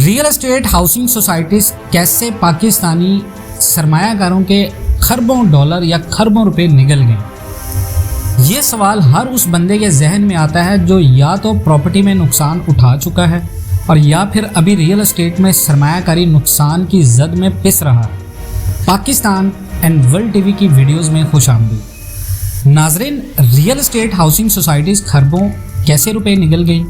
Real estate housing societies कैसे पाकिस्तानी सरमायाकारों के खरबों डॉलर या खरबों रुपए निगल गए? ये सवाल हर उस बंदे के जहन में आता है जो या तो प्रॉपर्टी में नुकसान उठा चुका है और या फिर अभी रियल एस्टेट में सरमायाकारी नुकसान की जद में पिस रहा है। पाकिस्तान एंड वर्ल्ड टीवी की वीडियोस में खुशामदीद। नाजरीन, रियल एस्टेट हाउसिंग सोसाइटीज़ खरबों कैसे रुपए निकल गई,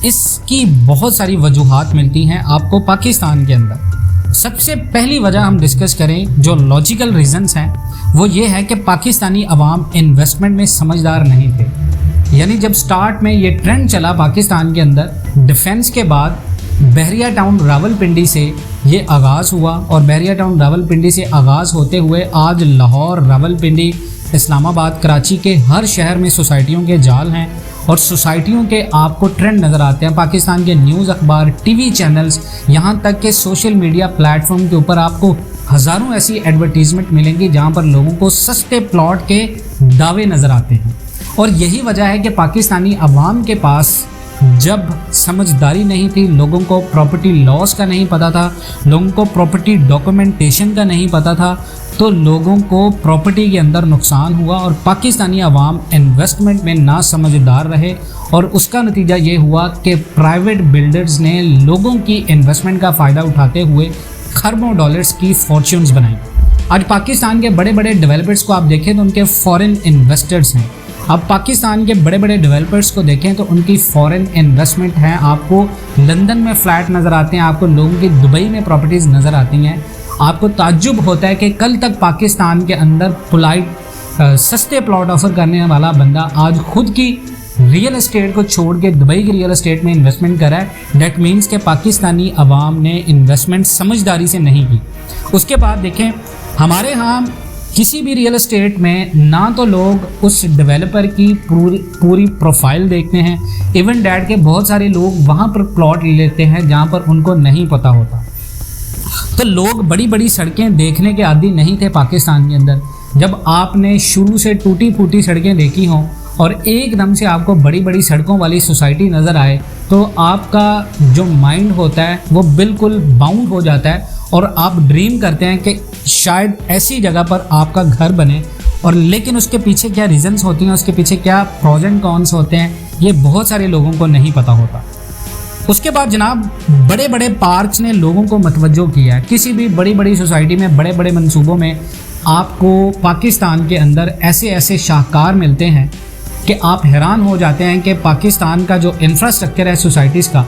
इसकी बहुत सारी वजूहात मिलती हैं आपको पाकिस्तान के अंदर। सबसे पहली वजह हम डिस्कस करें, जो लॉजिकल रीजंस हैं, वो ये है कि पाकिस्तानी अवाम इन्वेस्टमेंट में समझदार नहीं थे। यानी जब स्टार्ट में ये ट्रेंड चला पाकिस्तान के अंदर, डिफेंस के बाद बहरिया टाउन रावलपिंडी से ये आगाज़ हुआ और बहरिया टाउन रावलपिंडी से आगाज़ होते हुए आज लाहौर, रावलपिंडी, इस्लामाबाद, कराची के हर शहर में सोसाइटियों के जाल हैं और सोसाइटियों के आपको ट्रेंड नज़र आते हैं। पाकिस्तान के न्यूज़ अखबार, टीवी चैनल्स, यहाँ तक के सोशल मीडिया प्लेटफॉर्म के ऊपर आपको हज़ारों ऐसी एडवर्टीज़मेंट मिलेंगी जहाँ पर लोगों को सस्ते प्लॉट के दावे नज़र आते हैं। और यही वजह है कि पाकिस्तानी अवाम के पास जब समझदारी नहीं थी, लोगों को प्रॉपर्टी लॉस का नहीं पता था, लोगों को प्रॉपर्टी डॉक्यूमेंटेशन का नहीं पता था, तो लोगों को प्रॉपर्टी के अंदर नुकसान हुआ और पाकिस्तानी अवाम इन्वेस्टमेंट में ना समझदार रहे और उसका नतीजा ये हुआ कि प्राइवेट बिल्डर्स ने लोगों की इन्वेस्टमेंट का फ़ायदा उठाते हुए खरबों डॉलर्स की फॉर्च्यून्स बनाई। आज पाकिस्तान के बड़े बड़े डेवलपर्स को आप देखें तो उनके फॉरेन इन्वेस्टर्स हैं। अब पाकिस्तान के बड़े बड़े डेवलपर्स को देखें तो उनकी फॉरेन इन्वेस्टमेंट है। आपको लंदन में फ्लैट नज़र आते हैं, आपको लोगों की दुबई में प्रॉपर्टीज़ नज़र आती हैं। आपको ताज्जुब होता है कि कल तक पाकिस्तान के अंदर पोलाइट सस्ते प्लॉट ऑफर करने वाला बंदा आज खुद की रियल एस्टेट को छोड़ के दुबई की रियल एस्टेट में इन्वेस्टमेंट करा है। डेट मीन्स के पाकिस्तानी अवाम ने इन्वेस्टमेंट समझदारी से नहीं की। उसके बाद देखें, हमारे यहाँ किसी भी रियल एस्टेट में ना तो लोग उस डेवलपर की पूरी प्रोफाइल देखते हैं, इवन डैट के बहुत सारे लोग वहाँ पर प्लॉट ले लेते हैं जहाँ पर उनको नहीं पता होता। तो लोग बड़ी बड़ी सड़कें देखने के आदी नहीं थे पाकिस्तान के अंदर। जब आपने शुरू से टूटी फूटी सड़कें देखी हों और एकदम से आपको बड़ी बड़ी सड़कों वाली सोसाइटी नज़र आए तो आपका जो माइंड होता है वो बिल्कुल बाउंड हो जाता है और आप ड्रीम करते हैं कि शायद ऐसी जगह पर आपका घर बने। और लेकिन उसके पीछे क्या रीजंस होती हैं, उसके पीछे क्या प्रोज एंड कॉन्स होते हैं, ये बहुत सारे लोगों को नहीं पता होता। उसके बाद जनाब, बड़े बड़े पार्क्स ने लोगों को मतवज्जो किया है। किसी भी बड़ी बड़ी सोसाइटी में, बड़े बड़े मंसूबों में आपको पाकिस्तान के अंदर ऐसे ऐसे शाहकार मिलते हैं कि आप हैरान हो जाते हैं कि पाकिस्तान का जो इंफ्रास्ट्रक्चर है सोसाइटीज़ का,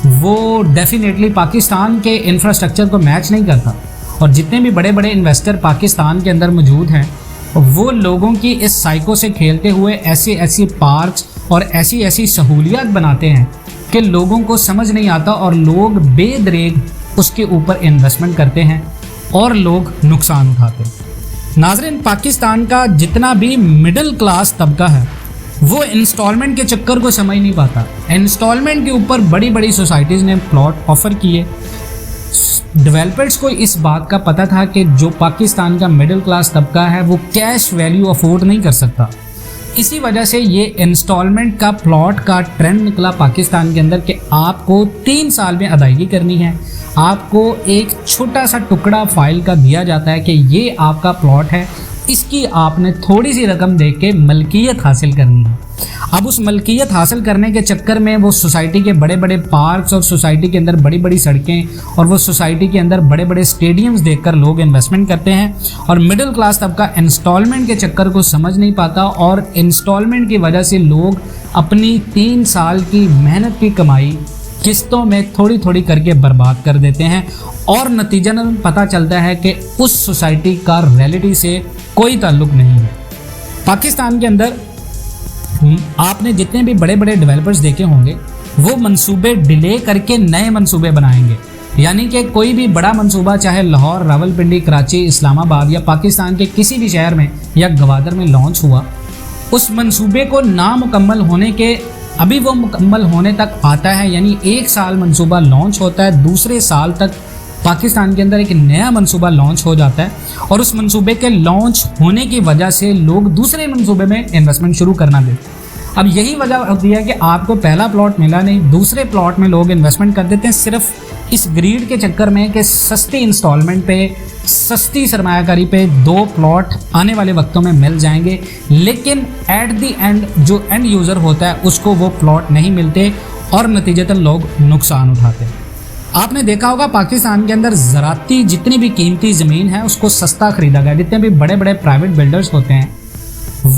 वो डेफिनेटली पाकिस्तान के इंफ्रास्ट्रक्चर को मैच नहीं करता। और जितने भी बड़े बड़े इन्वेस्टर पाकिस्तान के अंदर मौजूद हैं, वो लोगों की इस साइको से खेलते हुए ऐसे ऐसे पार्क्स और ऐसी ऐसी सहूलियात बनाते हैं कि लोगों को समझ नहीं आता और लोग बेदरेग उसके ऊपर इन्वेस्टमेंट करते हैं और लोग नुकसान उठाते हैं। नाज़रीन, पाकिस्तान का जितना भी मिडिल क्लास तबका है वो इंस्टॉलमेंट के चक्कर को समझ नहीं पाता। इंस्टॉलमेंट के ऊपर बड़ी बड़ी सोसाइटीज़ ने प्लॉट ऑफ़र किए। डेवलपर्स को इस बात का पता था कि जो पाकिस्तान का मिडिल क्लास तबका है वो कैश वैल्यू अफोर्ड नहीं कर सकता। इसी वजह से ये इंस्टॉलमेंट का प्लॉट का ट्रेंड निकला पाकिस्तान के अंदर कि आपको 3 साल में अदायगी करनी है। आपको एक छोटा सा टुकड़ा फाइल का दिया जाता है कि ये आपका प्लॉट है, इसकी आपने थोड़ी सी रकम दे के मलकियत हासिल करनी है। अब उस मलकियत हासिल करने के चक्कर में वो सोसाइटी के बड़े बड़े पार्क्स और सोसाइटी के अंदर बड़ी बड़ी सड़कें और वो सोसाइटी के अंदर बड़े बड़े स्टेडियम्स देखकर लोग इन्वेस्टमेंट करते हैं। और मिडिल क्लास तबका इंस्टॉलमेंट के चक्कर को समझ नहीं पाता और इंस्टॉलमेंट की वजह से लोग अपनी 3 साल की मेहनत की कमाई किस्तों में थोड़ी थोड़ी करके बर्बाद कर देते हैं और नतीजतन पता चलता है कि उस सोसाइटी का रियलिटी से कोई ताल्लुक नहीं है। पाकिस्तान के अंदर आपने जितने भी बड़े बड़े डेवलपर्स देखे होंगे वो मंसूबे डिले करके नए मंसूबे बनाएंगे। यानी कि कोई भी बड़ा मंसूबा चाहे लाहौर, रावलपिंडी, कराची, इस्लामाबाद या पाकिस्तान के किसी भी शहर में या गवादर में लॉन्च हुआ, उस मंसूबे को नामुकम्मल होने के अभी वो मुकम्मल होने तक आता है। यानी 1 साल मंसूबा लॉन्च होता है, दूसरे साल तक पाकिस्तान के अंदर एक नया मंसूबा लॉन्च हो जाता है और उस मंसूबे के लॉन्च होने की वजह से लोग दूसरे मंसूबे में इन्वेस्टमेंट शुरू करना देते हैं। अब यही वजह होती है कि आपको पहला प्लॉट मिला नहीं, दूसरे प्लॉट में लोग इन्वेस्टमेंट कर देते हैं सिर्फ इस ग्रीड के चक्कर में कि सस्ती इंस्टॉलमेंट पे, सस्ती सरमायाकारी पे 2 प्लॉट आने वाले वक्तों में मिल जाएंगे, लेकिन एट दी एंड जो एंड यूज़र होता है उसको वो प्लॉट नहीं मिलते और नतीजतन लोग नुकसान उठाते हैं। आपने देखा होगा पाकिस्तान के अंदर ज़राती जितनी भी कीमती ज़मीन है उसको सस्ता खरीदा गया। जितने भी बड़े बड़े प्राइवेट बिल्डर्स होते हैं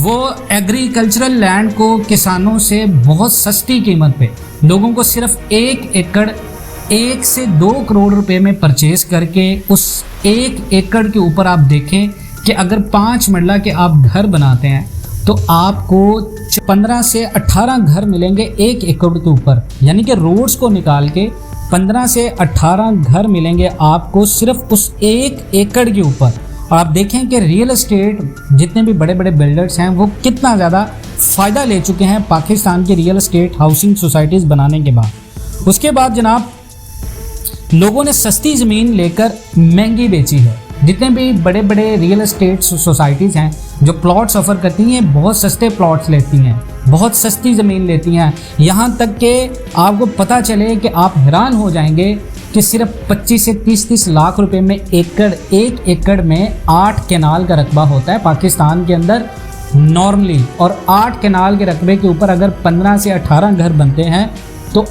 वो एग्रीकल्चरल लैंड को किसानों से बहुत सस्ती कीमत पे लोगों को सिर्फ 1 एकड़ 1 से 2 करोड़ रुपए में परचेज करके उस 1 एकड़ के ऊपर आप देखें कि अगर 5 मरला के आप घर बनाते हैं तो आपको 15 से 18 घर मिलेंगे 1 एकड़ के ऊपर, यानी कि रोड्स को निकाल के 15 से 18 घर मिलेंगे आपको सिर्फ उस 1 एकड़ के ऊपर। और आप देखें कि रियल एस्टेट जितने भी बड़े बड़े बिल्डर्स हैं वो कितना ज़्यादा फ़ायदा ले चुके हैं पाकिस्तान की रियल एस्टेट हाउसिंग सोसाइटीज़ बनाने के बाद। उसके बाद जनाब लोगों ने सस्ती ज़मीन लेकर महंगी बेची है। जितने भी बड़े बड़े रियल एस्टेट सोसाइटीज़ हैं जो प्लॉट्स ऑफर करती हैं, बहुत सस्ते प्लॉट्स लेती हैं, बहुत सस्ती ज़मीन लेती हैं, यहाँ तक कि आपको पता चले कि आप हैरान हो जाएंगे कि सिर्फ 25 से 30 लाख रुपए में एक एकड़ में 8 कैनाल का रकबा होता है पाकिस्तान के अंदर नॉर्मली। और 8 कैनाल के रकबे के ऊपर अगर 15 से 18 घर बनते हैं तो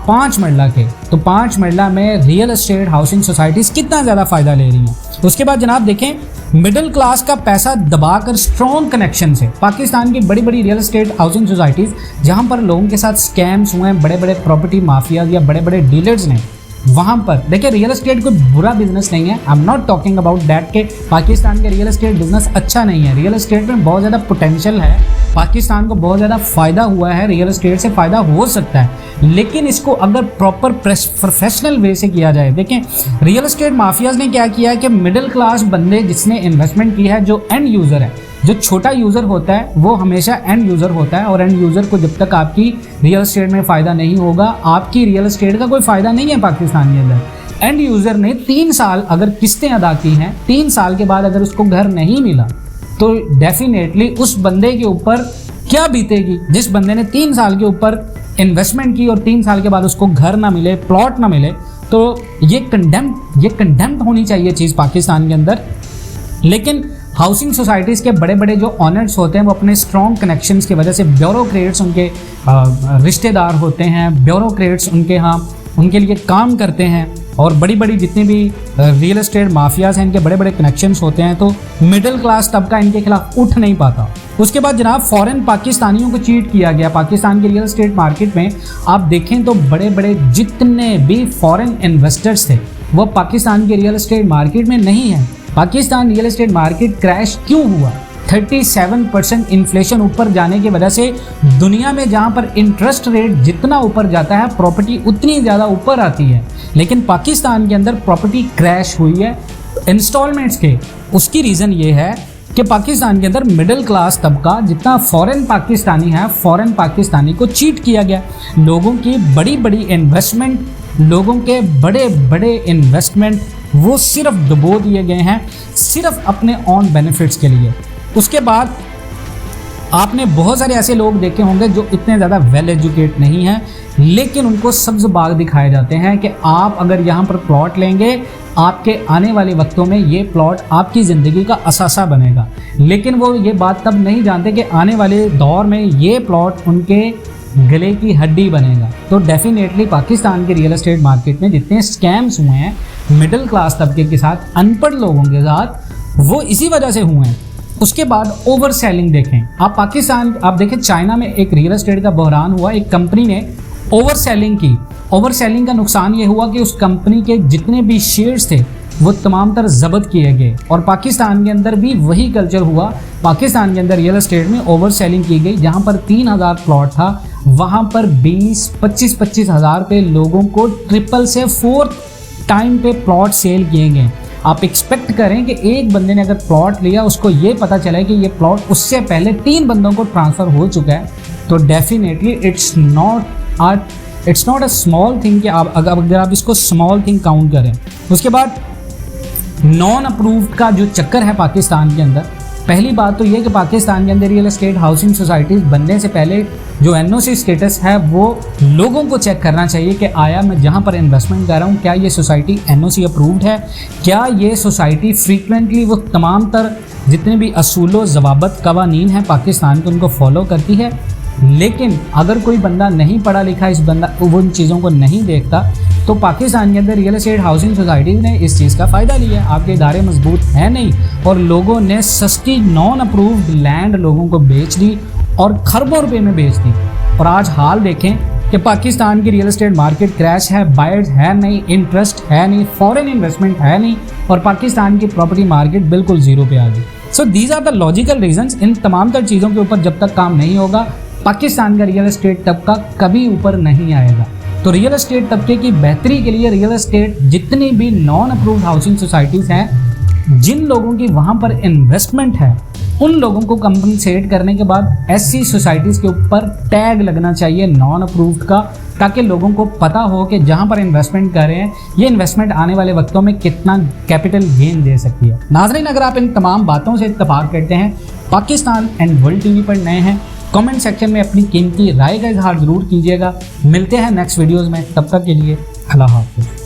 5 मरला के, तो 5 मरला में रियल एस्टेट हाउसिंग सोसाइटीज़ कितना ज़्यादा फ़ायदा ले रही हैं। उसके बाद जनाब देखें मिडिल क्लास का पैसा दबाकर स्ट्रॉन्ग कनेक्शन से पाकिस्तान की बड़ी बड़ी रियल एस्टेट हाउसिंग सोसाइटीज़ जहाँ पर लोगों के साथ स्कैम्स हुए हैं, बड़े बड़े प्रॉपर्टी माफिया या बड़े बड़े डीलर्स ने, वहाँ पर देखिए रियल एस्टेट कोई बुरा बिजनेस नहीं है। I am not talking about that के पाकिस्तान के रियल एस्टेट बिजनेस अच्छा नहीं है। रियल एस्टेट में बहुत ज़्यादा पोटेंशियल है, पाकिस्तान को बहुत ज़्यादा फ़ायदा हुआ है, रियल एस्टेट से फ़ायदा हो सकता है, लेकिन इसको अगर प्रॉपर प्रोफेशनल वे से किया जाए। देखें रियल एस्टेट माफियाज़ ने क्या किया है कि मिडिल क्लास बंदे जिसने इन्वेस्टमेंट की है, जो एंड यूज़र है, जो छोटा यूज़र होता है वो हमेशा एंड यूज़र होता है, और एंड यूज़र को जब तक आपकी रियल एस्टेट में फ़ायदा नहीं होगा, आपकी रियल एस्टेट का कोई फ़ायदा नहीं है पाकिस्तान के अंदर। एंड यूज़र ने 3 साल अगर किस्तें अदा की हैं, 3 साल के बाद अगर उसको घर नहीं मिला तो डेफिनेटली उस बंदे के ऊपर क्या बीतेगी। जिस बंदे ने 3 साल के ऊपर इन्वेस्टमेंट की और 3 साल के बाद उसको घर ना मिले, प्लॉट ना मिले, तो ये कंडेम्ड होनी चाहिए चीज़ पाकिस्तान के अंदर। लेकिन हाउसिंग सोसाइटीज़ के बड़े बड़े जो ऑनर्स होते हैं वो अपने स्ट्रॉन्ग कनेक्शंस की वजह से, ब्यूरोक्रेट्स उनके रिश्तेदार होते हैं, ब्यूरोक्रेट्स उनके यहाँ उनके लिए काम करते हैं, और बड़ी बड़ी जितनी भी रियल एस्टेट माफियाज़ हैं इनके बड़े बड़े कनेक्शंस होते हैं, तो मिडिल क्लास तबका इनके खिलाफ उठ नहीं पाता। उसके बाद जनाब फॉरेन पाकिस्तानियों को चीट किया गया पाकिस्तान के रियल एस्टेट मार्केट में। आप देखें तो बड़े बड़े जितने भी फॉरेन इन्वेस्टर्स थे वो पाकिस्तान के रियल एस्टेट मार्केट में नहीं है। Pakistan real estate market crash क्यों हुआ? 37% इन्फ्लेशन ऊपर जाने की वजह से दुनिया में जहां पर इंटरेस्ट रेट जितना ऊपर जाता है प्रॉपर्टी उतनी ज़्यादा ऊपर आती है, लेकिन पाकिस्तान के अंदर प्रॉपर्टी क्रैश हुई है इंस्टॉलमेंट्स के। उसकी रीज़न ये है कि पाकिस्तान के अंदर मिडिल क्लास तबका जितना फॉरेन पाकिस्तानी है, फॉरेन पाकिस्तानी को चीट किया गया। लोगों की बड़ी बड़ी इन्वेस्टमेंट, लोगों के बड़े बड़े इन्वेस्टमेंट वो सिर्फ डुबो दिए गए हैं सिर्फ अपने ऑन बेनिफिट्स के लिए। उसके बाद आपने बहुत सारे ऐसे लोग देखे होंगे जो इतने ज़्यादा वेल एजुकेट नहीं हैं, लेकिन उनको सब्ज़ बाग दिखाए जाते हैं कि आप अगर यहाँ पर प्लॉट लेंगे आपके आने वाले वक्तों में ये प्लॉट आपकी ज़िंदगी का असासा बनेगा। लेकिन वो ये बात तब नहीं जानते कि आने वाले दौर में ये प्लॉट उनके गले की हड्डी बनेगा। तो डेफिनेटली पाकिस्तान के रियल एस्टेट मार्केट में जितने स्कैम्स हुए हैं मिडिल क्लास तबके के साथ, अनपढ़ लोगों के साथ, वो इसी वजह से हुए हैं। उसके बाद ओवर सेलिंग देखें आप पाकिस्तान, आप देखें चाइना में एक रियल एस्टेट का बहरान हुआ, एक कंपनी ने ओवर सेलिंग की। ओवर सेलिंग का नुकसान ये हुआ कि उस कंपनी के जितने भी शेयर्स थे वो तमाम तर जब्त किए गए, और पाकिस्तान के अंदर भी वही कल्चर हुआ। पाकिस्तान के अंदर रियल एस्टेट में ओवर सेलिंग की गई। जहाँ पर 3000 प्लॉट था वहाँ पर 20-25 हज़ार पे लोगों को 3 से 4 टाइम पे प्लॉट सेल किए गए। आप एक्सपेक्ट करें कि एक बंदे ने अगर प्लॉट लिया उसको ये पता चला है कि ये प्लॉट उससे पहले 3 बंदों को ट्रांसफ़र हो चुका है, तो definitely it's not a small thing कि आप अगर आप इसको स्मॉल थिंग काउंट करें। उसके बाद नॉन अप्रूव्ड का जो चक्कर है पाकिस्तान के अंदर, पहली बात तो ये कि पाकिस्तान के अंदर रियल एस्टेट हाउसिंग सोसाइटीज़ बनने से पहले जो एनओसी स्टेटस है वो लोगों को चेक करना चाहिए कि आया मैं जहाँ पर इन्वेस्टमेंट कर रहा हूँ क्या ये सोसाइटी एनओसी अप्रूव्ड है, क्या ये सोसाइटी फ्रीक्वेंटली वो तमाम तर जितने भी असूलो ज़वाबत कवानीन हैं पाकिस्तान के उनको फॉलो करती है। लेकिन अगर कोई बंदा नहीं पढ़ा लिखा, इस बंदा वो उन चीज़ों को नहीं देखता, तो पाकिस्तान के अंदर रियल एस्टेट हाउसिंग सोसाइटीज़ ने इस चीज़ का फ़ायदा लिया। आपके इदारे मजबूत हैं नहीं और लोगों ने सस्ती नॉन अप्रूव्ड लैंड लोगों को बेच दी और खरबों रुपए में बेच दी। और आज हाल देखें कि पाकिस्तान की रियल एस्टेट मार्केट क्रैश है, बायर्स है नहीं, इंटरेस्ट है नहीं, फॉरेन इन्वेस्टमेंट है नहीं और पाकिस्तान की प्रॉपर्टी मार्केट बिल्कुल ज़ीरो पे आ गई। So these are the logical reasons. इन तमाम तर चीज़ों के ऊपर जब तक काम नहीं होगा पाकिस्तान का रियल एस्टेट तबका कभी ऊपर नहीं आएगा। तो रियल एस्टेट तबके की बेहतरी के लिए रियल एस्टेट जितनी भी नॉन अप्रूव्ड हाउसिंग सोसाइटीज़ हैं, जिन लोगों की वहाँ पर इन्वेस्टमेंट है, उन लोगों को कंपनसेट करने के बाद ऐसी सोसाइटीज़ के ऊपर टैग लगना चाहिए नॉन अप्रूव्ड का, ताकि लोगों को पता हो कि जहाँ पर इन्वेस्टमेंट कर रहे हैं ये इन्वेस्टमेंट आने वाले वक्तों में कितना कैपिटल गेन दे सकती है। नाज़रीन, अगर आप इन तमाम बातों से इत्तफाक करते हैं, पाकिस्तान एंड वर्ल्ड टीवी पर नए हैं, कमेंट सेक्शन में अपनी कीमती राय का इजहार ज़रूर कीजिएगा। मिलते हैं नेक्स्ट वीडियोज़ में, तब तक के लिए अल्लाह हाफ़िज़।